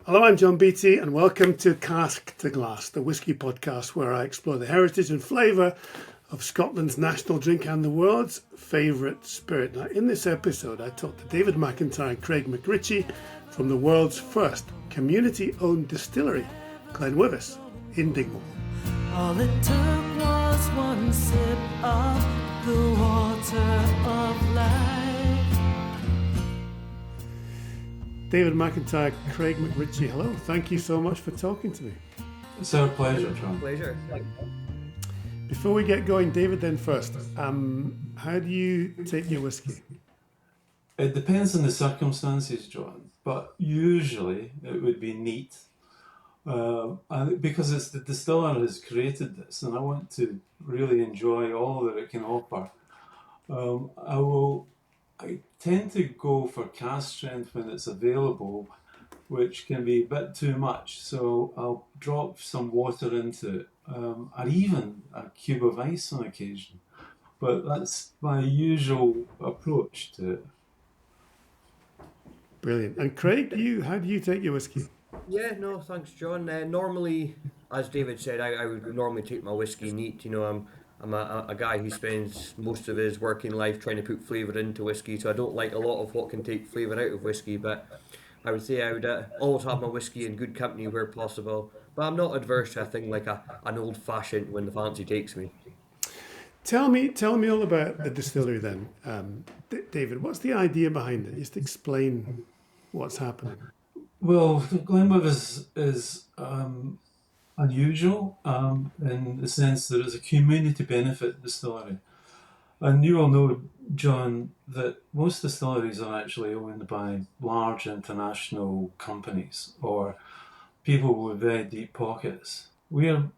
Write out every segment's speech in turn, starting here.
Hello, I'm John Beattie, and welcome to Cask to Glass, the whisky podcast where I explore the heritage and flavour of Scotland's national drink and the world's favourite spirit. Now, in this episode, I talked to David McIntyre and Craig MacRitchie from the world's first community-owned distillery, GlenWyvis, in Dingwall. All it took was one sip of the water of life. David McIntyre, Craig MacRitchie, hello. Thank you so much for talking to me. It's our pleasure, John. Pleasure. Before we get going, David, then first, how do you take your whiskey? It depends on the circumstances, John, but usually it would be neat. And because it's the distiller has created this, and I want to really enjoy all that it can offer. I tend to go for cask strength when it's available, which can be a bit too much. So I'll drop some water into it, or even a cube of ice on occasion. But that's my usual approach to it. Brilliant. And Craig, how do you take your whiskey? Yeah, no, thanks, John. Normally, as David said, I would normally take my whiskey neat. You know, I'm a guy who spends most of his working life trying to put flavour into whiskey, so I don't like a lot of what can take flavour out of whiskey, but I would say I would always have my whiskey in good company where possible. But I'm not adverse to a thing like an old-fashioned when the fancy takes me. Tell me all about the distillery then, David. What's the idea behind it? Just explain what's happening. Well, GlenWyvis is unusual in the sense that it's a community benefit distillery. And you all know, John, that most distilleries are actually owned by large international companies or people with very deep pockets. We're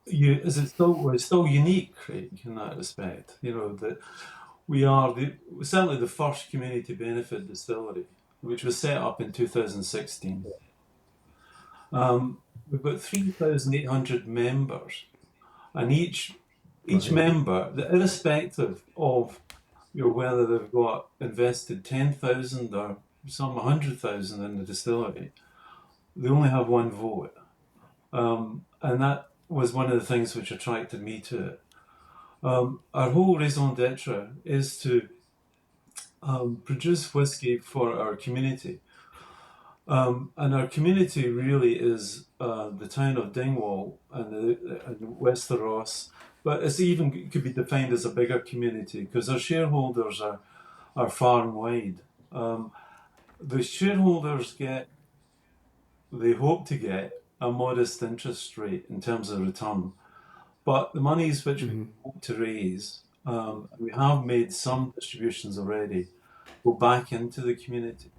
still unique, Craig, in that respect. You know, that we are certainly the first community benefit distillery, which was set up in 2016. We've got 3,800 members, and each member, irrespective of whether they've got invested 10,000 or some 100,000 in the distillery, they only have one vote, and that was one of the things which attracted me to it. Our whole raison d'etre is to produce whiskey for our community. And our community really is the town of Dingwall and Westeros, but it could be defined as a bigger community because our shareholders are far and wide. The shareholders they hope to get a modest interest rate in terms of return, but the monies which we hope to raise, we have made some distributions already, go back into the community.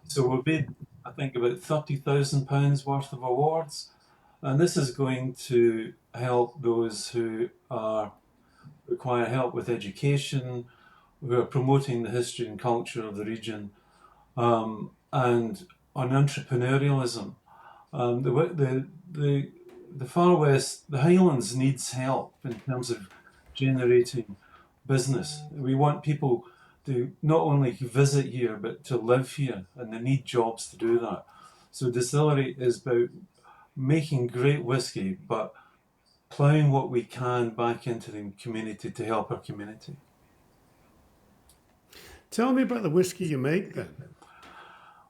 So we've made, I think, about £30,000 worth of awards, and this is going to help those who require help with education, who are promoting the history and culture of the region, and on entrepreneurialism. The Far West, the Highlands needs help in terms of generating business. We want people to not only visit here, but to live here, and they need jobs to do that. So distillery is about making great whiskey, but ploughing what we can back into the community to help our community. Tell me about the whiskey you make then.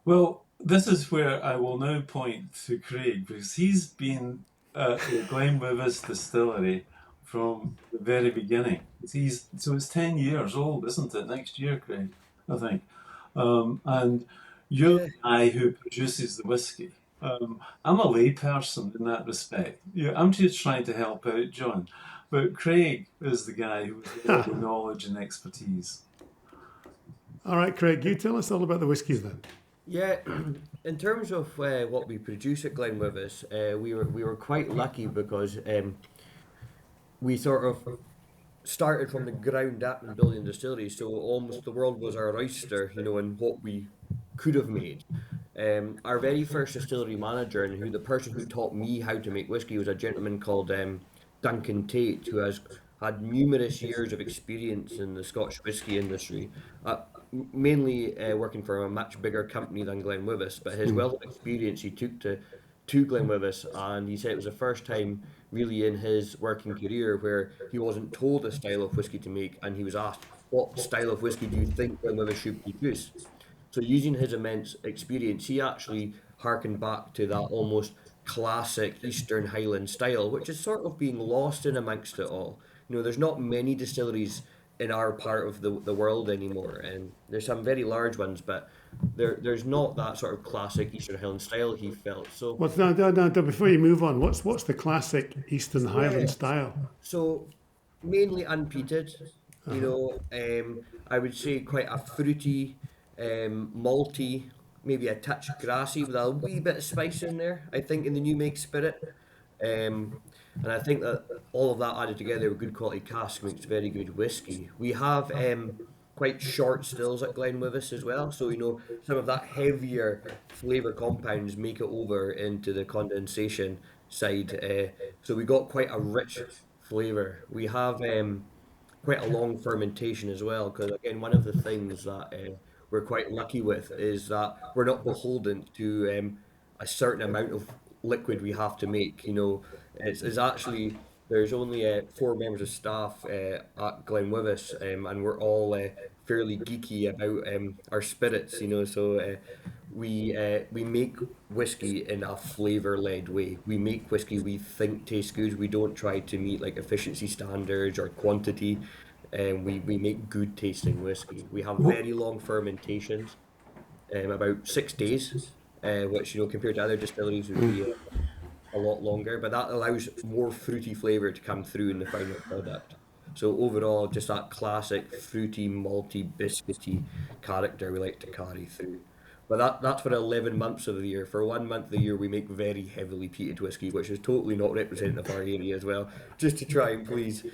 Well, this is where I will now point to Craig, because he's been at the GlenWyvis Distillery from the very beginning. So it's 10 years old, isn't it? Next year, Craig, I think. And you're the guy who produces the whiskey. I'm a layperson in that respect. I'm just trying to help out, John. But Craig is the guy who has the knowledge and expertise. All right, Craig, you tell us all about the whiskies then. Yeah, in terms of what we produce at GlenWyvis, we were quite lucky because we sort of started from the ground up in building distilleries, so almost the world was our oyster, you know, in what we could have made. Our very first distillery manager, and the person who taught me how to make whiskey, was a gentleman called Duncan Tate, who has had numerous years of experience in the Scotch whisky industry. mainly working for a much bigger company than GlenWyvis, but his wealth of experience he took to GlenWyvis, and he said it was the first time really in his working career where he wasn't told a style of whiskey to make, and he was asked, "What style of whiskey do you think GlenWyvis should produce?" So using his immense experience, he actually harkened back to that almost classic Eastern Highland style, which is sort of being lost in amongst it all. There's not many distilleries in our part of the world anymore, and there's some very large ones, but there's not that sort of classic Eastern Highland style, he felt. So What's no, before you move on, what's the classic Eastern Highland style? so mainly unpeated, I would say quite a fruity, malty, maybe a touch grassy with a wee bit of spice in there, I think, in the new make spirit. And I think that all of that added together with good quality cask makes very good whiskey. We have quite short stills at GlenWyvis as well, so some of that heavier flavour compounds make it over into the condensation side. So we got quite a rich flavour. We have quite a long fermentation as well, because again, one of the things that we're quite lucky with is that we're not beholden to a certain amount of liquid we have to make. It's actually there's only 4 members of staff at GlenWyvis, and we're all fairly geeky about our spirits. So we make whiskey in a flavour-led way. We make whiskey we think tastes good. We don't try to meet like efficiency standards or quantity. We make good tasting whiskey. We have very long fermentations, about 6 days, which compared to other distilleries would be a lot longer, but that allows more fruity flavour to come through in the final product. So overall, just that classic fruity, malty, biscuity character we like to carry through. But that's for 11 months of the year. For 1 month of the year, we make very heavily peated whiskey, which is totally not representative of our area as well, just to try and please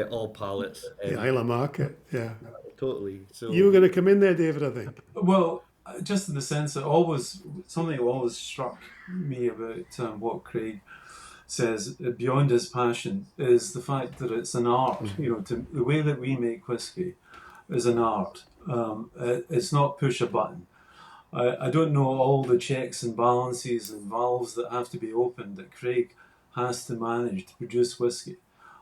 all palates. The Isla market, yeah. Totally. So You were going to come in there, David, I think. Well, just in the sense that something that always struck me about what Craig says beyond his passion is the fact that it's an art. The way that we make whiskey is an art. It's not push a button. I don't know all the checks and balances and valves that have to be opened that Craig has to manage to produce whiskey,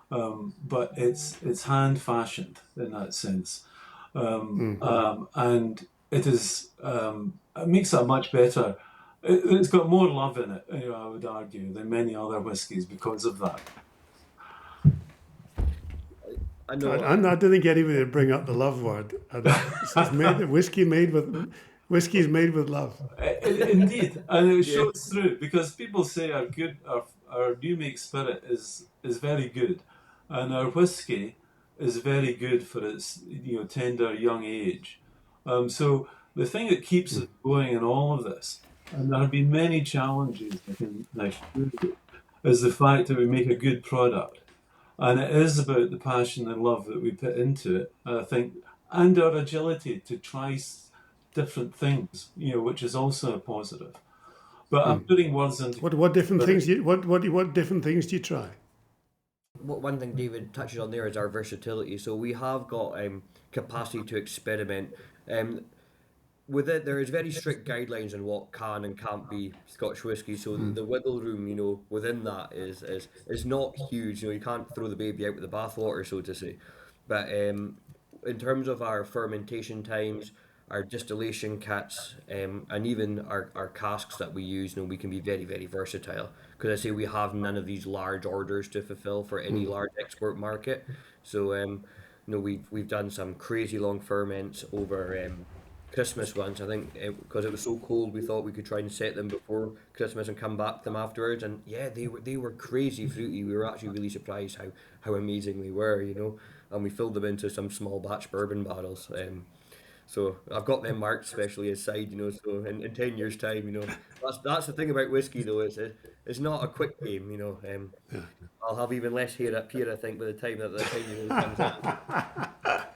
but it's hand fashioned in that sense, and it is it makes it a much better. It's got more love in it, I would argue, than many other whiskies because of that. I know. I didn't get even to bring up the love word. Whiskey's made with love. Indeed, and it shows through because people say our new make spirit is very good, and our whiskey is very good for its tender young age. So the thing that keeps it going in all of this, and there have been many challenges is the fact that we make a good product, and it is about the passion and love that we put into it. I think, and our agility to try different things, which is also a positive. But I'm putting words into What different things? What different things do you try? One thing David touches on there is our versatility. So we have got capacity to experiment. With it, there is very strict guidelines on what can and can't be Scotch whisky. So the wiggle room, within that is not huge. You can't throw the baby out with the bathwater, so to say. But in terms of our fermentation times, our distillation kits, and even our casks that we use, we can be very, very versatile. Because I say we have none of these large orders to fulfill for any large export market. So we've done some crazy long ferments over Christmas once. I think because it was so cold, we thought we could try and set them before Christmas and come back to them afterwards. And yeah, they were crazy fruity. We were actually really surprised how amazing they were, And we filled them into some small batch bourbon barrels. So I've got them marked specially aside, so in 10 years' time, that's the thing about whiskey though, it's not a quick game, I'll have even less hair up here, I think, by the time that the 10 years comes out.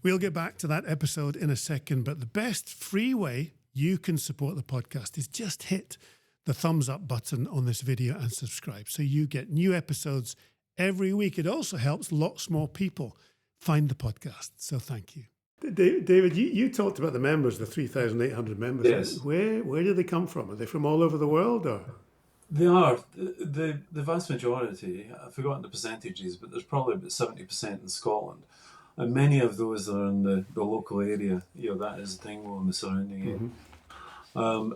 We'll get back to that episode in a second, but the best free way you can support the podcast is just hit the thumbs up button on this video and subscribe so you get new episodes every week. It also helps lots more people find the podcast, so thank you. David, you talked about the members, the 3,800 members. Yes. Where do they come from? Are they from all over the world, or? They are. The vast majority, I've forgotten the percentages, but there's probably about 70% in Scotland. And many of those are in the local area, that is Dingwall and the surrounding area.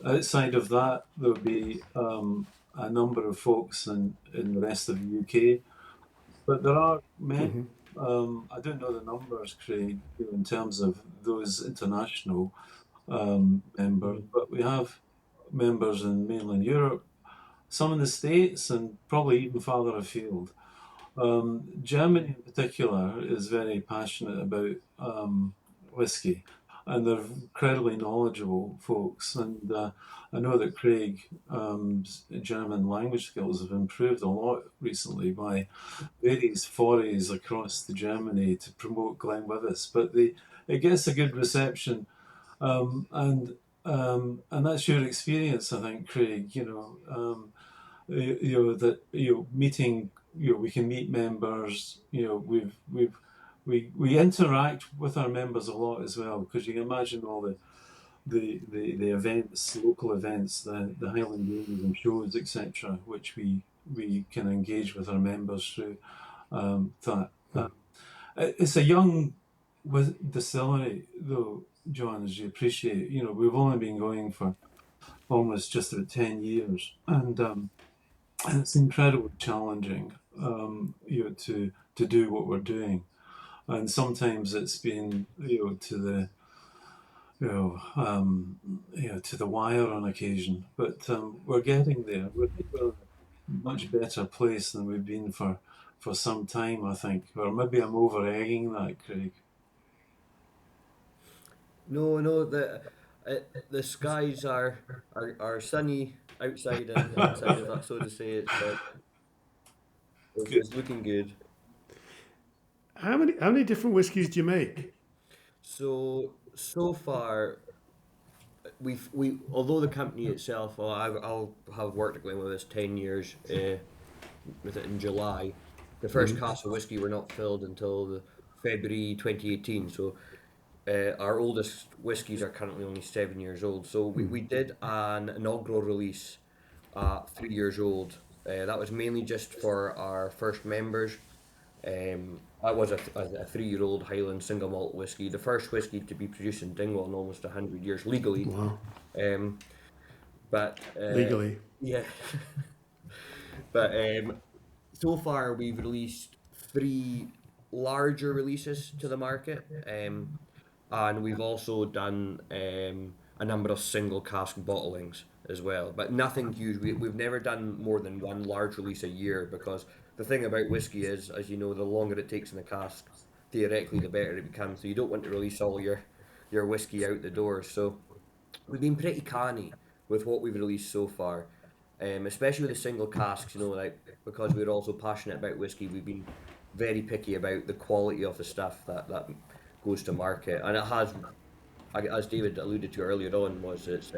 Outside of that, there'll be a number of folks in the rest of the UK. But there are many, I don't know the numbers, Craig, in terms of those international members, but we have members in mainland Europe, some in the States, and probably even farther afield. Germany in particular is very passionate about whisky, and they're incredibly knowledgeable folks. And I know that Craig's German language skills have improved a lot recently by various forays across to Germany to promote GlenWyvis, but it gets a good reception, and that's your experience, I think, Craig. That meeting. We can meet members. We interact with our members a lot as well, because you can imagine all the events, local events, the Highland Games and shows, etc., which we can engage with our members through. It's a young distillery, though, John, as you appreciate. We've only been going for almost just about 10 years, and it's incredibly challenging, to do what we're doing, and sometimes it's been, to the to the wire on occasion. But we're getting there. We're in a much better place than we've been for some time, I think. Or maybe I'm over egging that, Craig. No, the skies are sunny outside and inside, if that's so to say. It's looking good. How many different whiskies do you make? So far, we although the company itself, I'll have worked at GlenWyvis 10 years, with it in July. The first cask of whiskey were not filled until February 2018. So our oldest whiskies are currently only 7 years old. So we did an inaugural release at 3 years old. That was mainly just for our first members. That was a 3-year-old Highland single malt whiskey, the first whiskey to be produced in Dingwall in almost 100 years legally. Wow. But Legally. yeah. But so far we've released 3 larger releases to the market, and we've also done a number of single cask bottlings as well, but nothing huge. We've never done more than 1 large release a year, because the thing about whiskey is, as you know, the longer it takes in the cask, theoretically the better it becomes, so you don't want to release all your whiskey out the door. So we've been pretty canny with what we've released so far, especially with the single casks, because we're also passionate about whiskey. We've been very picky about the quality of the stuff that goes to market, and it has, as David alluded to earlier on, it's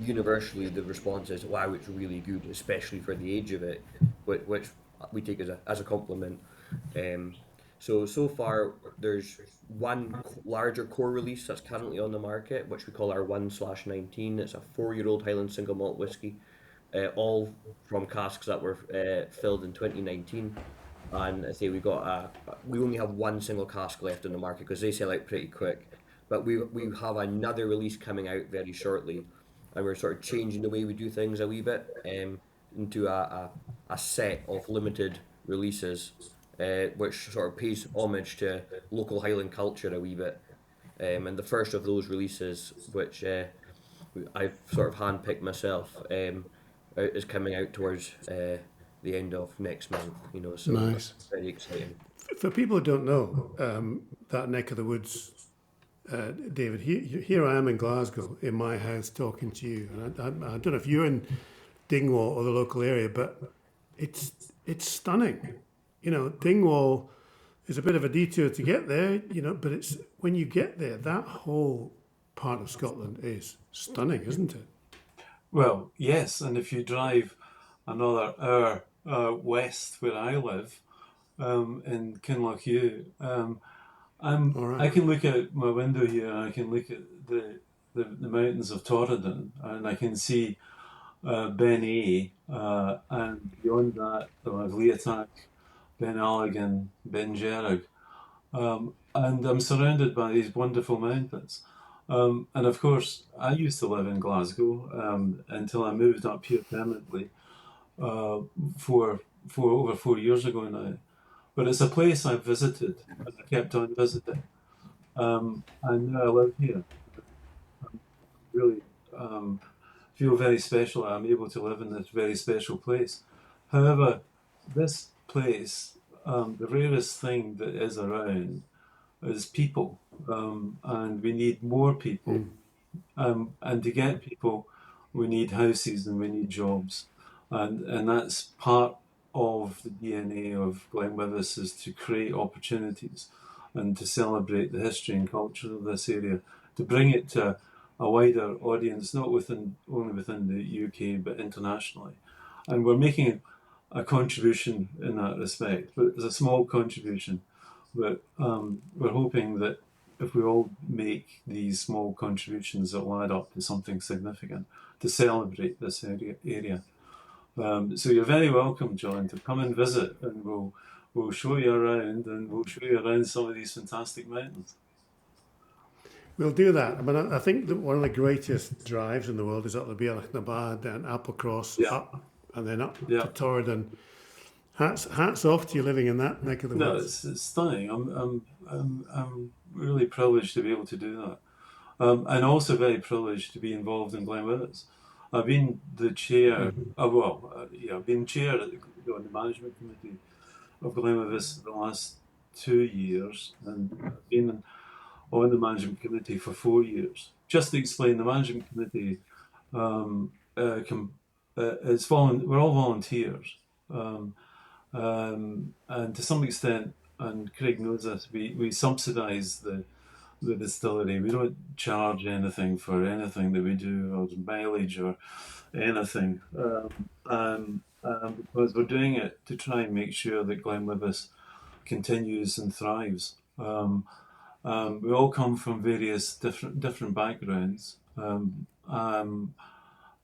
universally the response is, wow, it's really good, especially for the age of it, which we take as a compliment. So far there's 1 larger core release that's currently on the market, which we call our 1/19. It's a 4-year-old Highland single malt whiskey, all from casks that were filled in 2019. And I say we only have 1 single cask left in the market, because they sell out pretty quick. But we have another release coming out very shortly, and we're sort of changing the way we do things a wee bit, into a set of limited releases, which sort of pays homage to local Highland culture a wee bit. And the first of those releases, which I've sort of handpicked myself, is coming out towards the end of next month. So Nice. Very exciting. For people who don't know, that neck of the woods, David, here I am in Glasgow, in my house, talking to you. And I don't know if you're in Dingwall or the local area, but it's stunning. Dingwall is a bit of a detour to get there, but it's when you get there, that whole part of Scotland is stunning, isn't it? Well, yes, and if you drive another hour west where I live, in Kinlochhew, All right. I can look out my window here, and I can look at the mountains of Torridon, and I can see Ben A, and beyond that, I have Leotac, Ben Alligan, Ben Gerrig. And I'm surrounded by these wonderful mountains. And of course, I used to live in Glasgow until I moved up here permanently uh, for over 4 years ago now. But it's a place I've visited, and I kept on visiting. And now I live here. Really feel very special. I'm able to live in this very special place. However, this place, the rarest thing that is around is people, and we need more people. And to get people, we need houses and we need jobs, and that's part of the DNA of GlenWyvis, is to create opportunities and to celebrate the history and culture of this area, to bring it to a wider audience, not only within the UK but internationally. And we're making a contribution in that respect, but it's a small contribution. But we're hoping that if we all make these small contributions, it'll add up to something significant to celebrate this area. So you're very welcome, John, to come and visit, and we'll show you around, and we'll show you around some of these fantastic mountains. We'll do that. I mean, I think that one of the greatest drives in the world is up the Bealach and Applecross, Yeah. up and then up Yeah. to Torridon. Hats off to you living in that neck of the No, woods. it's stunning. I'm really privileged to be able to do that, and also very privileged to be involved in GlenWyvis. I've been the chair. I've been chair on the management committee of GlenWyvis for the last 2 years, and I've been on the management committee for 4 years. Just to explain, the management committee we're all volunteers. And to some extent, and Craig knows this, we subsidise the distillery. We don't charge anything for anything that we do, or mileage or anything, because we're doing it to try and make sure that GlenWyvis continues and thrives. We all come from various different backgrounds. I'm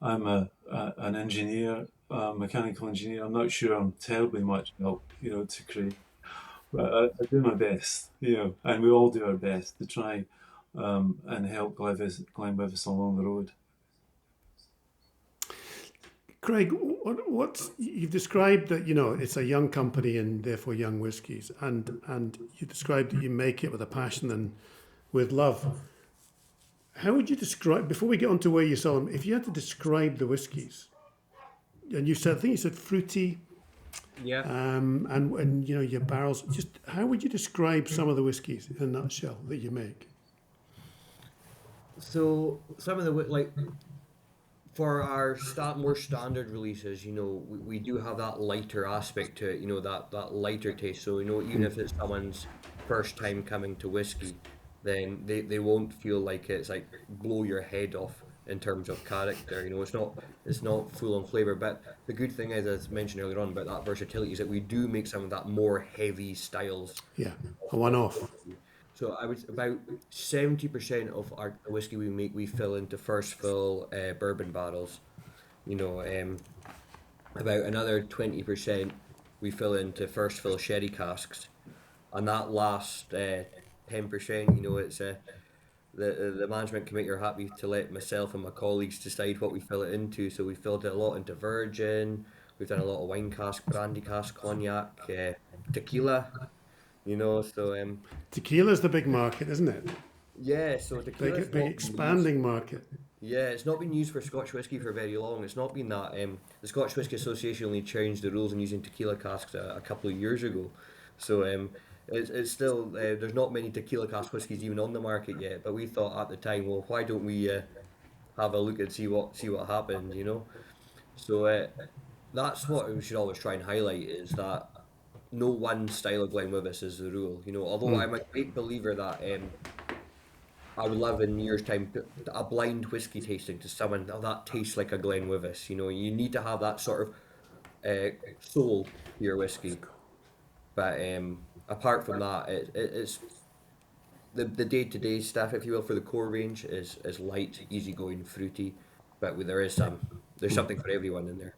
an engineer, mechanical engineer. I'm not sure I'm terribly much help, to Craig, but I do my best, and we all do our best to try and help GlenWyvis along the road. Craig, what's you've described that it's a young company and therefore young whiskies, and you described that you make it with a passion and with love. How would you describe, before we get on to where you sell them, if you had to describe the whiskies, and I think you said fruity, Yeah. and your barrels, just how would you describe some of the whiskies in a nutshell that you make? So some of the for our more standard releases, we do have that lighter aspect to it, that lighter taste. So even if it's someone's first time coming to whiskey, then they won't feel like it's like blow your head off in terms of character. It's not full on flavour. But the good thing is, as mentioned earlier on about that versatility, is that we do make some of that more heavy styles. Yeah, a one-off. So I would about 70% of our whiskey we make, we fill into first fill bourbon barrels. About another 20% we fill into first fill sherry casks, and that last 10%, it's the management committee are happy to let myself and my colleagues decide what we fill it into. So we filled it a lot into virgin. We've done a lot of wine cask, brandy cask, cognac, tequila. So Tequila's the big market, isn't it? yeah, so tequila Big expanding market. Yeah, it's not been used for Scotch whisky for very long. It's not been that. The Scotch Whisky Association only changed the rules on using tequila casks a couple of years ago. So it's still there's not many tequila cask whiskies even on the market yet. But we thought at the time, well, why don't we have a look and see what happens, So that's what we should always try and highlight, is that no one style of GlenWyvis is the rule. Although I'm a great believer that I would love in years' time a blind whiskey tasting to someone that tastes like a GlenWyvis. You need to have that sort of soul to your whiskey. But apart from that, it's the day-to-day stuff, if you will, for the core range is light, easygoing, fruity, but there's something for everyone in there.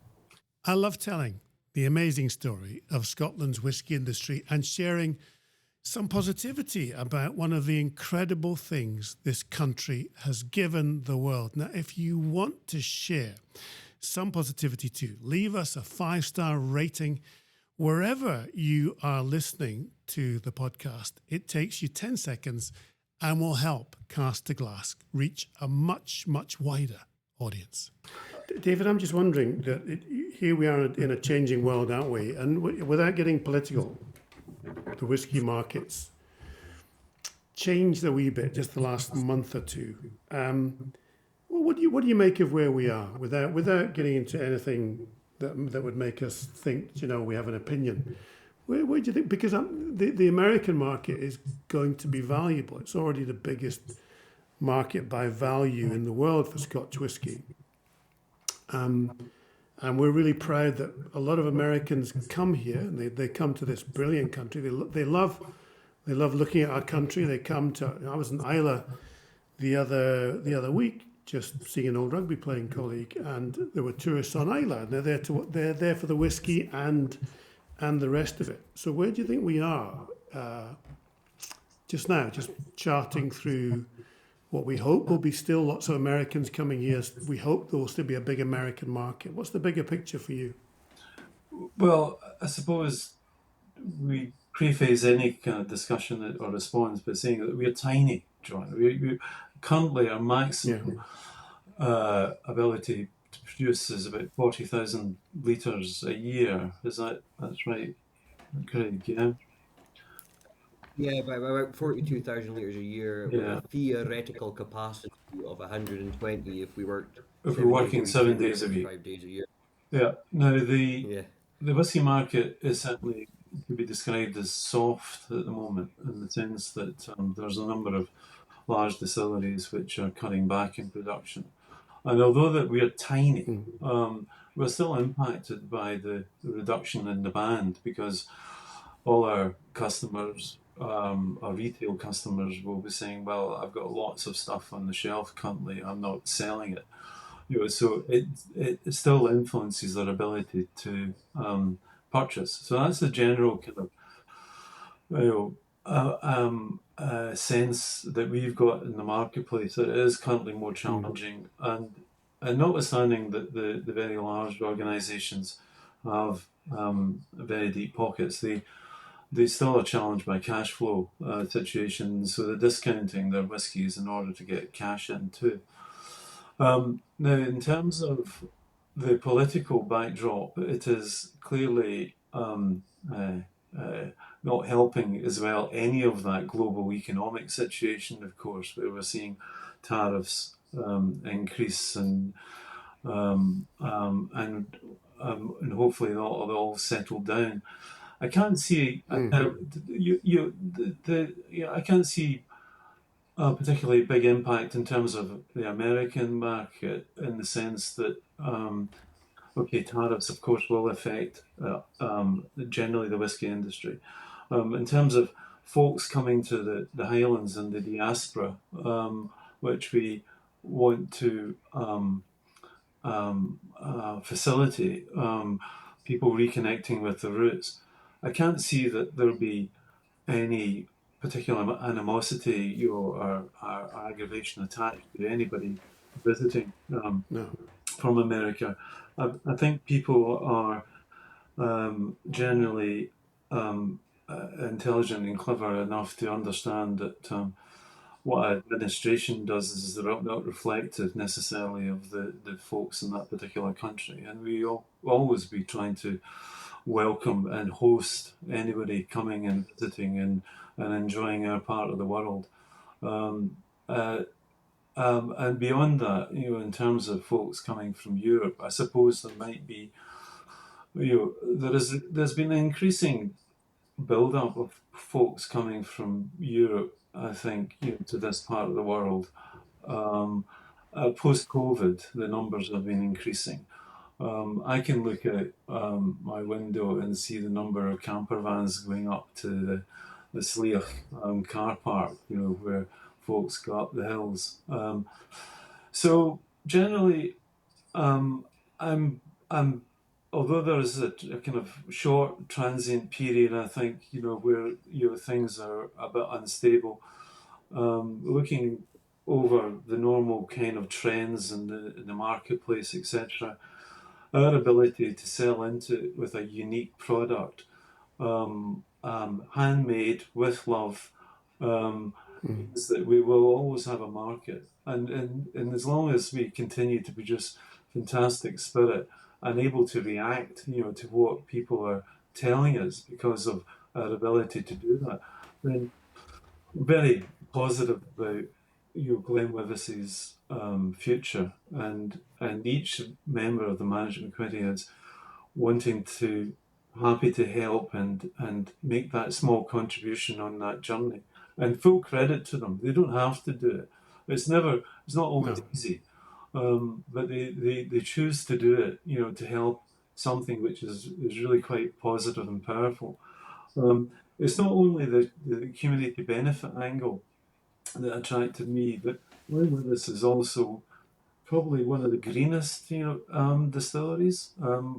I love telling the amazing story of Scotland's whisky industry and sharing some positivity about one of the incredible things this country has given the world. Now, if you want to share some positivity too, leave us a 5-star rating wherever you are listening to the podcast. It takes you 10 seconds and will help Cask to Glass reach a much, much wider audience. David, I'm just wondering that here we are in a changing world, aren't we? And without getting political, the whisky markets changed a wee bit just the last month or two. Well, what do you make of where we are without getting into anything that would make us think, we have an opinion? Where do you think? Because the American market is going to be valuable. It's already the biggest market by value in the world for Scotch whisky. And we're really proud that a lot of Americans come here and they come to this brilliant country. They love looking at our country. They come to. I was in Islay the other week, just seeing an old rugby playing colleague, and there were tourists on Islay. And they're there for the whiskey and the rest of it. So where do you think we are just now? Just charting through what we hope will be still lots of Americans coming here. We hope there will still be a big American market. What's the bigger picture for you? Well, I suppose we preface any kind of discussion or response by saying that we're tiny, John. We currently our maximum ability to produce is about 40,000 litres a year. That's right, Craig? Yeah. Yeah, by about 42,000 litres a year, with a theoretical capacity of 120 if we worked. If we're working 7 days a week. 5 days a year. Yeah. Now the whisky market is certainly could be described as soft at the moment, in the sense that there's a number of large distilleries which are cutting back in production, and although that we are tiny, we're still impacted by the reduction in demand, because all our customers, our retail customers, will be saying, "Well, I've got lots of stuff on the shelf currently. I'm not selling it." So it still influences their ability to purchase. So that's the general kind of sense that we've got in the marketplace. It is currently more challenging, and notwithstanding that the very large organisations have very deep pockets, they still are challenged by cash flow situations, so they're discounting their whiskies in order to get cash in too. Now, in terms of the political backdrop, it is clearly not helping as well any of that global economic situation, of course, where we're seeing tariffs increase and hopefully they'll all settle down. I can't see I can't see a particularly big impact in terms of the American market, in the sense that tariffs of course will affect generally the whisky industry. In terms of folks coming to the Highlands and the diaspora, which we want to facilitate, people reconnecting with the roots, I can't see that there'll be any particular animosity or aggravation attached to anybody visiting from America. I think people are generally intelligent and clever enough to understand that what administration does is not reflective necessarily of the folks in that particular country, and we always be trying to welcome and host anybody coming and visiting and enjoying our part of the world. And beyond that, in terms of folks coming from Europe, I suppose there might be, there's been an increasing build-up of folks coming from Europe, I think, to this part of the world. Post-COVID, the numbers have been increasing. I can look out my window and see the number of camper vans going up to the Sleach car park, where folks go up the hills. So generally, I'm although there is a kind of short transient period, I think, where things are a bit unstable. Looking over the normal kind of trends in the marketplace, etc., our ability to sell into it with a unique product, handmade with love, is that we will always have a market. And as long as we continue to produce fantastic spirit and able to react, to what people are telling us because of our ability to do that, then very positive about GlenWyvis's future, and each member of the management committee is wanting to happy to help and make that small contribution on that journey. And full credit to them. They don't have to do it. It's not always easy, but they choose to do it, to help something which is really quite positive and powerful. It's not only the community benefit angle that attracted me, but GlenWyvis is also probably one of the greenest, distilleries,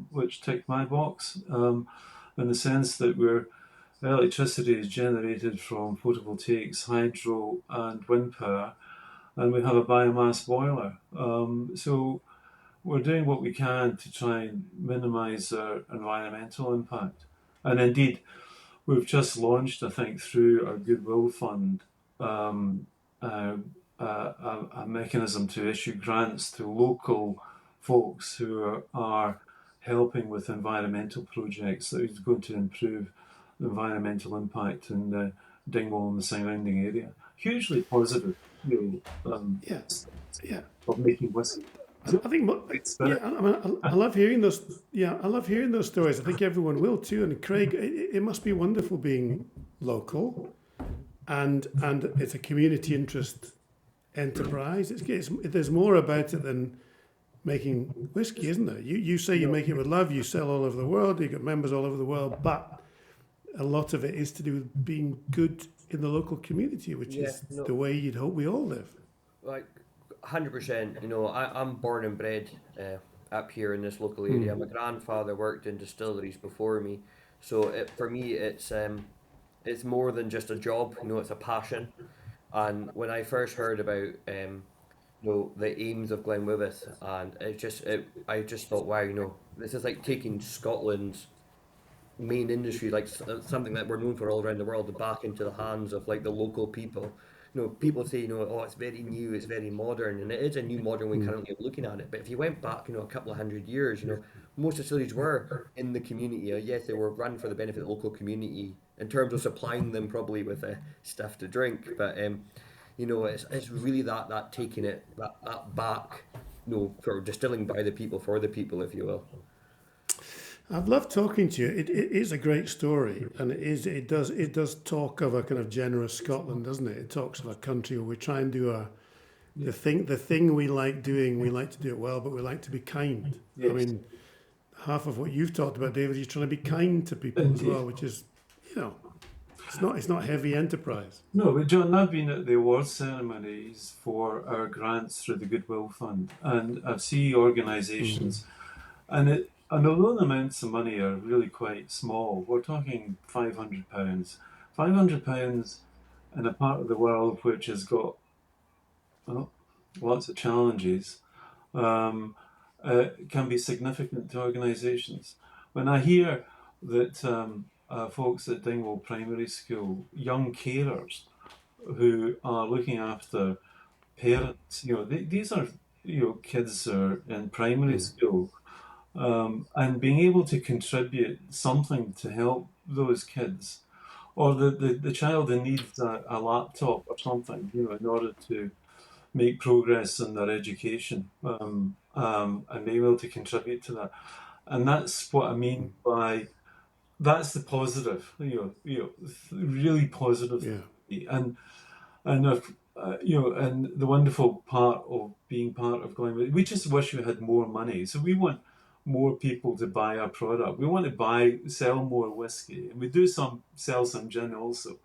which ticked my box, in the sense that electricity is generated from photovoltaics, hydro, and wind power, and we have a biomass boiler. So we're doing what we can to try and minimise our environmental impact. And indeed, we've just launched, I think, through our Goodwill Fund, a mechanism to issue grants to local folks who are helping with environmental projects that is going to improve the environmental impact in the Dingwall and the surrounding area. Hugely positive, of making whiskey. I think, I love hearing those. Yeah, I love hearing those stories. I think everyone will too. And Craig, it must be wonderful being local, and it's a community interest enterprise. There's more about it than making whiskey, isn't there? You say you make it with love. You sell all over the world. You've got members all over the world, but a lot of it is to do with being good in the local community, which is the way you'd hope we all live. Like 100%. I'm born and bred up here in this local area. My grandfather worked in distilleries before me, so for me it's more than just a job. It's a passion. And when I first heard about the aims of GlenWyvis, and I just thought, wow, this is like taking Scotland's main industry, like something that we're known for all around the world, back into the hands of like the local people. People say, oh, it's very new, it's very modern, and it is a new modern way currently of looking at it. But if you went back, a couple of hundred years, most distilleries were in the community. Yes, they were run for the benefit of the local community in terms of supplying them probably with stuff to drink. But it's really that taking it that back, for distilling by the people for the people, if you will. I've loved talking to you. It is a great story, and it does talk of a kind of generous Scotland, doesn't it? It talks of a country where we try and do the thing we like doing. We like to do it well, but we like to be kind. Yes. I mean, half of what you've talked about, David, is trying to be kind to people as well, which is, it's not heavy enterprise. No, but John, I've been at the awards ceremonies for our grants through the Goodwill Fund, and I've seen organisations, and although the amounts of money are really quite small, we're talking £500. £500 in a part of the world which has got lots of challenges, can be significant to organisations. When I hear that folks at Dingwall Primary School, young carers who are looking after parents, these are kids who are in primary school, and being able to contribute something to help those kids, or the child that needs a laptop or something, in order to make progress in their education, and be able to contribute to that. And that's what I mean by, that's the positive, really positive. Yeah. And the wonderful part of being part of GlenWyvis, we just wish we had more money. So we want more people to buy our product. We want to sell more whiskey, and we do sell some gin also.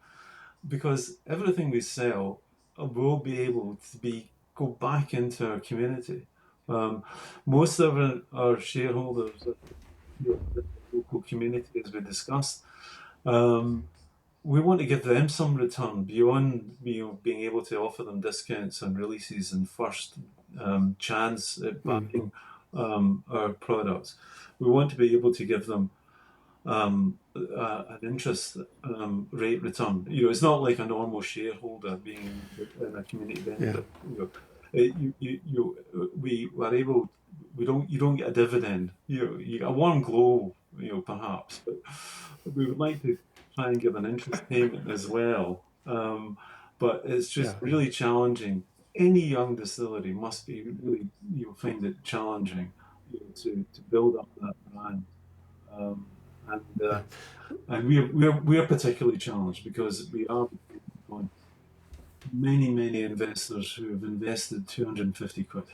because everything we sell will be able to go back into our community. Most of our shareholders, the local community, as we discussed, we want to give them some return beyond being able to offer them discounts on releases and first chance at buying our products. We want to be able to give them an interest rate return. It's not like a normal shareholder being in a community benefit. You don't get a dividend. You get a warm glow, perhaps, but we would like to try and give an interest payment as well. But it's just really challenging. Any young distillery must be really, find it challenging to build up that brand. And we are particularly challenged because we are on many investors who have invested 250 quid.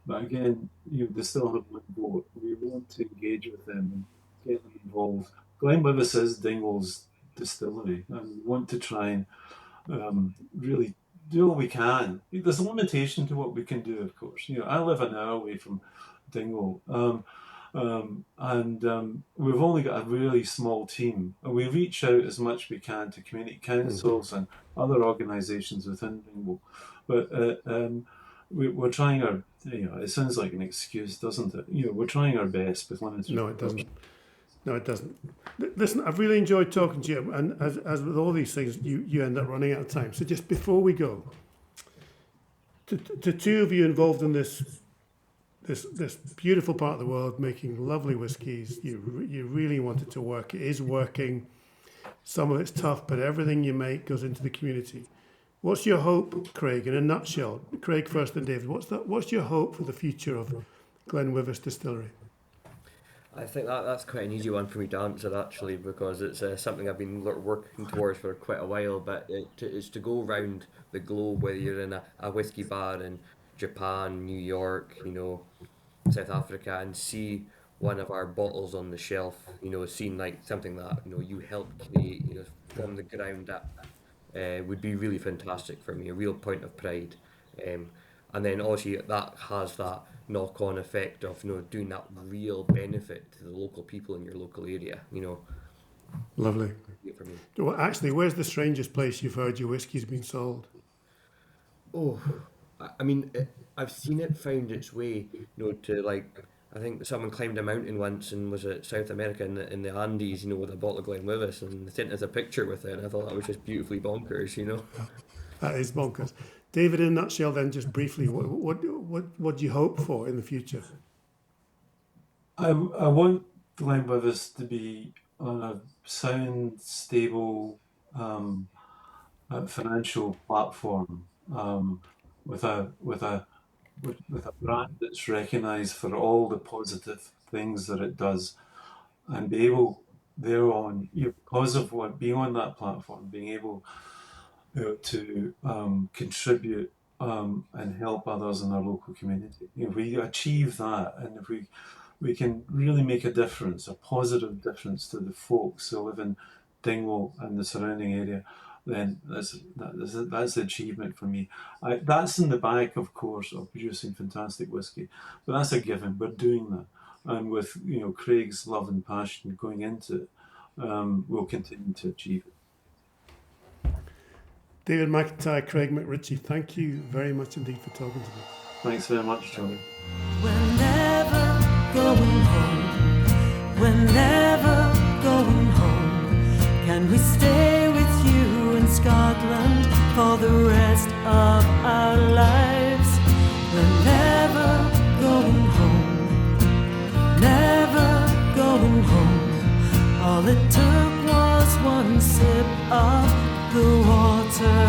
But again, they still have one vote. We want to engage with them and get them involved. GlenWyvis is Dingwall's distillery, and we want to try and really do what we can. There's a limitation to what we can do, of course. I live an hour away from Dingwall, and we've only got a really small team, and we reach out as much as we can to community councils and other organisations within Dingwall. But we're trying our, it sounds like an excuse, doesn't it? We're trying our best with limited. No, it doesn't. No, it doesn't. Listen, I've really enjoyed talking to you, and as with all these things, you end up running out of time. So just before we go, to two of you involved in this beautiful part of the world, making lovely whiskies, you really want it to work. It is working. Some of it's tough, but everything you make goes into the community. What's your hope, Craig, in a nutshell? Craig first and David. What's your hope for the future of GlenWyvis Distillery? I think that's quite an easy one for me to answer, actually, because it's something I've been working towards for quite a while. But it's to go around the globe, whether you're in a whiskey bar in Japan, New York, South Africa, and see one of our bottles on the shelf, seeing like something that you helped create, from the ground up, would be really fantastic for me. A real point of pride, and then obviously that has that knock-on effect of doing that real benefit to the local people in your local area. Lovely. For me. Well, actually, where's the strangest place you've heard your whiskey's been sold? Oh, I mean, I've seen it found its way, to like, I think someone climbed a mountain once and was at South America in the Andes, with a bottle of GlenWyvis, and they sent us a picture with it, and I thought that was just beautifully bonkers, That is bonkers. David, in a nutshell, then, just briefly, what do you hope for in the future? I want GlenWyvis to be on a sound, stable financial platform, with a brand that's recognised for all the positive things that it does, and be able thereon, because of being on that platform, being able to contribute and help others in our local community. If we achieve that, and if we can really make a difference, a positive difference to the folks who live in Dingwall and the surrounding area, then that's the achievement for me. That's in the back, of course, of producing fantastic whiskey, but that's a given. We're doing that, and with Craig's love and passion going into it, we'll continue to achieve it. David McIntyre, Craig MacRitchie, thank you very much indeed for talking to me. Thanks very much, Johnny. We're never going home. We're never going home. Can we stay with you in Scotland for the rest of our lives? We're never going home. Never going home. All it took was one sip of the water